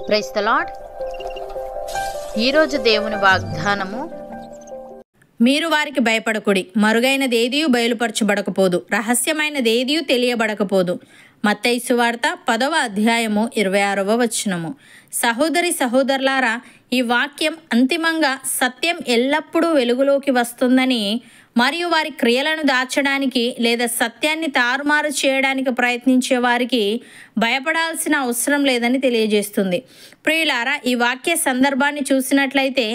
Praise the lord. ఈరోజు దేవుని వాగ్దానము, మీరు వారికి భయపడకుడి, మరుగైనదేదియు బయలుపరచబడకపోదు, రహస్యమైనదేదియు తెలియబడకపోదు. మత్తయి సువార్త 10వ అధ్యాయము 26వ వచనము. సహోదరి సహోదరులారా, ఈ వాక్యం అంతిమంగా సత్యం ఎల్లప్పుడూ వెలుగులోకి వస్తుందని మరియు వారి క్రియలను దాచడానికి లేదా సత్యాన్ని తారుమారు చేయడానికి ప్రయత్నించే వారికి భయపడాల్సిన అవసరం లేదని తెలియజేస్తుంది. ప్రియులారా, ఈ వాక్య సందర్భాన్ని చూసినట్లయితే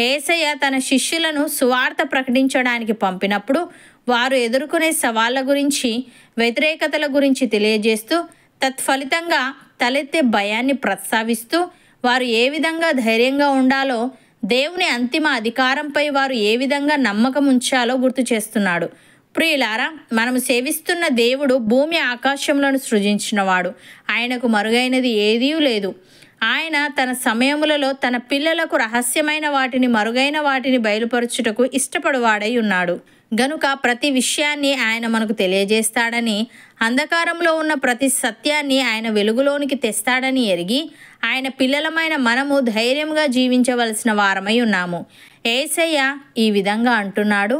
యేసయ్య తన శిష్యులను సువార్త ప్రకటించడానికి పంపినప్పుడు వారు ఎదుర్కొనే సవాళ్ళ గురించి, వ్యతిరేకతల గురించి తెలియజేస్తూ, తత్ఫలితంగా తలెత్తే భయాన్ని ప్రస్తావిస్తూ, వారు ఏ విధంగా ధైర్యంగా ఉండాలో, దేవుని అంతిమ అధికారంపై వారు ఏ విధంగా నమ్మకం ఉంచాలో గుర్తు చేస్తున్నాడు. ప్రియులారా, మనము సేవిస్తున్న దేవుడు భూమి ఆకాశములను సృజించినవాడు. ఆయనకు మరుగైనది ఏదీ లేదు. ఆయన తన సమయములలో తన పిల్లలకు రహస్యమైన వాటిని, మరుగైన వాటిని బయలుపరచుటకు ఇష్టపడువాడై ఉన్నాడు. గనుక ప్రతి విషయాన్ని ఆయన మనకు తెలియజేస్తాడని, అంధకారంలో ఉన్న ప్రతి సత్యాన్ని ఆయన వెలుగులోనికి తెస్తాడని ఎరిగి ఆయన పిల్లలమైన మనము ధైర్యంగా జీవించవలసిన వారమై ఉన్నాము. యేసయ్య ఈ విధంగా అంటున్నాడు,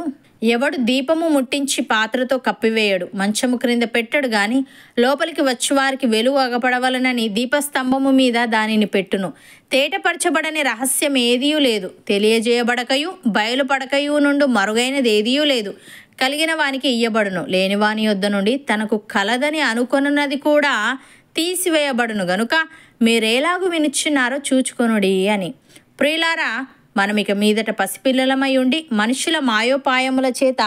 ఎవడు దీపము ముట్టించి పాత్రతో కప్పివేయడు, మంచము క్రింద పెట్టడు గాని లోపలికి వచ్చి వారికి వెలుగు అగపడవలనని దీపస్తంభము మీద దానిని పెట్టును. తేటపరచబడని రహస్యం ఏదీ లేదు, తెలియజేయబడకయు బయలుపడకయు నుండి మరుగైనది ఏదీ లేదు. కలిగిన వానికి ఇయ్యబడును, లేనివాని యొద్ద నుండి తనకు కలదని అనుకొనున్నది కూడా తీసివేయబడును. గనుక మీరేలాగు వినుచున్నారో చూచుకొనుడి అని. ప్రియులారా, మనం ఇక మీదట పసిపిల్లలమై ఉండి మనుషుల మాయోపాయముల చేత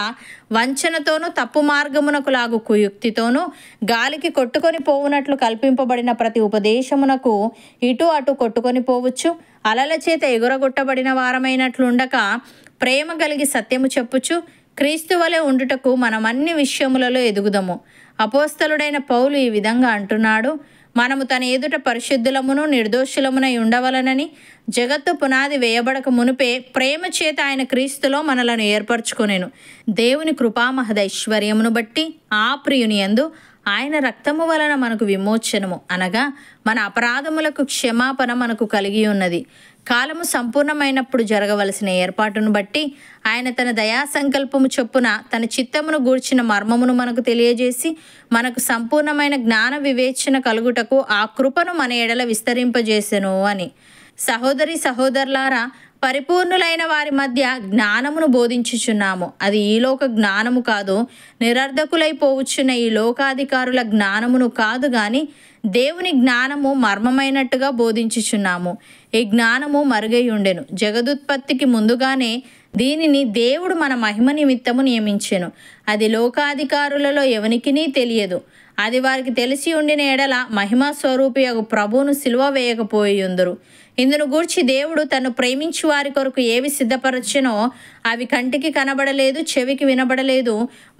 వంచనతోనూ తప్పు మార్గమునకు లాగు కుయుక్తితోనూ గాలికి కొట్టుకొని పోవునట్లు కల్పింపబడిన ప్రతి ఉపదేశమునకు ఇటు అటు కొట్టుకొని పోవచ్చు. అలల చేత ఎగురగొట్టబడిన వారమైనట్లుండక ప్రేమ కలిగి సత్యము చెప్పుచు క్రీస్తు వలె ఉండుటకు మనమన్ని విషయములలో ఎదుగుదము. అపోస్తలుడైన పౌలు ఈ విధంగా అంటున్నాడు, మనము తన ఎదుట పరిశుద్ధులమును నిర్దోషులమునై ఉండవలనని జగత్తు పునాది వేయబడక మునుపే ప్రేమ చేత ఆయన క్రీస్తులో మనలను ఏర్పరచుకొనెను. దేవుని కృపామహదైశ్వర్యమును బట్టి ఆ ప్రియుని యందు ఆయన రక్తము వలన మనకు విమోచనము, అనగా మన అపరాధములకు క్షమాపణ మనకు కలిగి ఉన్నది. కాలము సంపూర్ణమైనప్పుడు జరగవలసిన ఏర్పాటును బట్టి ఆయన తన దయా సంకల్పము చొప్పున తన చిత్తమును గూర్చిన మర్మమును మనకు తెలియజేసి మనకు సంపూర్ణమైన జ్ఞాన వివేచన కలుగుటకు ఆ కృపను మన ఎడల విస్తరింపజేసెను అని. సహోదరి సహోదరులారా, పరిపూర్ణులైన వారి మధ్య జ్ఞానమును బోధించుచున్నాము. అది ఈలోక జ్ఞానము కాదు, నిరర్ధకులైపోవచ్చున్న ఈ లోకాధికారుల జ్ఞానమును కాదు గాని దేవుని జ్ఞానము మర్మమైనట్టుగా బోధించుచున్నాము. ఈ జ్ఞానము మరుగై ఉండెను, జగదుత్పత్తికి ముందుగానే దీనిని దేవుడు మన మహిమ నిమిత్తము నియమించెను. అది లోకాధికారులలో ఎవనికినీ తెలియదు. అది వారికి తెలిసి ఉండిన ఎడల మహిమా స్వరూపియగు ప్రభువును సిలువ వేయకపోయుందురు. ఇందును గూర్చి దేవుడు తను ప్రేమించి వారి కొరకు ఏవి సిద్ధపరచెనో అవి కంటికి కనబడలేదు, చెవికి వినబడలేదు,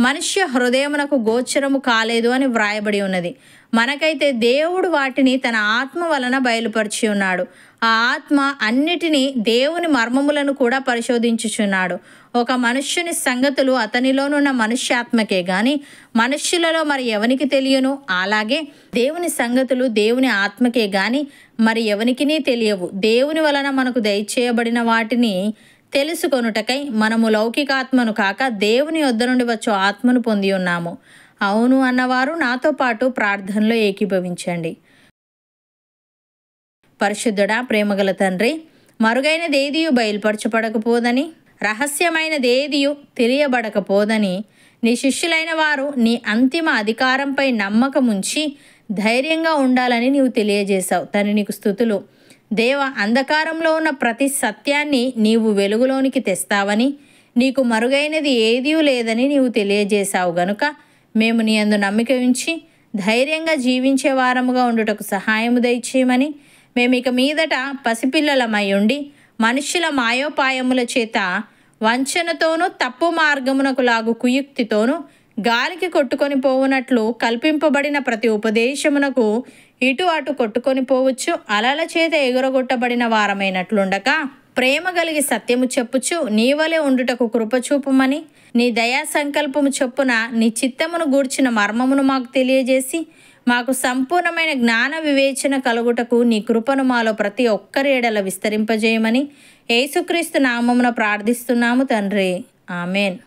మనుష్య హృదయమునకు గోచరము కాలేదు అని వ్రాయబడి ఉన్నది. మనకైతే దేవుడు వాటిని తన ఆత్మ వలన బయలుపరిచి ఉన్నాడు. ఆ ఆత్మ అన్నిటినీ, దేవుని మర్మములను కూడా పరిశోధించుచున్నాడు. ఒక మనుష్యుని సంగతులు అతనిలోనున్న మనుష్యాత్మకే గాని మనుష్యులలో మరి ఎవనికి తెలియను. అలాగే దేవుని సంగతులు దేవుని ఆత్మకే గాని మరి ఎవనికినీ తెలియవు. దేవుని వలన మనకు దయచేయబడిన వాటిని తెలుసుకొనుటకై మనము లౌకికాత్మను కాక దేవుని యొద్ద నుండి వచ్చు ఆత్మను పొంది ఉన్నాము. అవును అన్నవారు నాతో పాటు ప్రార్థనలో ఏకీభవించండి. పరిశుద్ధుడా, ప్రేమగల తండ్రి, మరుగైనదేదియు బయలుపరచబడకపోదని, రహస్యమైనదేదియు తెలియబడకపోదని నీ శిష్యులైన వారు నీ అంతిమ అధికారంపై నమ్మకముంచి ధైర్యంగా ఉండాలని నీవు తెలియజేశావు. తండ్రి, నీకు స్తుతులు. దేవ, అంధకారంలో ఉన్న ప్రతి సత్యాన్ని నీవు వెలుగులోనికి తెస్తావని, నీకు మరుగైనది ఏదీ లేదని నీవు తెలియజేశావు. గనుక మేము నీ యందు నమ్మిక ఉంచి ధైర్యంగా జీవించే వారముగా ఉండుటకు సహాయము దయచేయమని, మేము ఇక మీదట పసిపిల్లలమై ఉండి మనుష్యుల మాయోపాయముల చేత వంచనతోనూ తప్పు మార్గమునకు లాగు కుయుక్తితోనూ గాలికి కొట్టుకొని పోవునట్లు కల్పింపబడిన ప్రతి ఉపదేశమునకు ఇటు అటు కొట్టుకొని పోవచ్చు. అలల చేత ఎగురగొట్టబడిన వారమైనట్లుండక ప్రేమ కలిగి సత్యము చెప్పుచు నీ వలె ఉండుటకు కృపచూపమని, నీ దయా సంకల్పము చొప్పున నీ చిత్తమును గూర్చిన మర్మమును మాకు తెలియజేసి మాకు సంపూర్ణమైన జ్ఞాన వివేచన కలుగుటకు నీ కృపను మాలో ప్రతి ఒక్కరి ఎడల విస్తరింపజేయమని యేసుక్రీస్తు నామమున ప్రార్థిస్తున్నాము తండ్రి. ఆమెన్.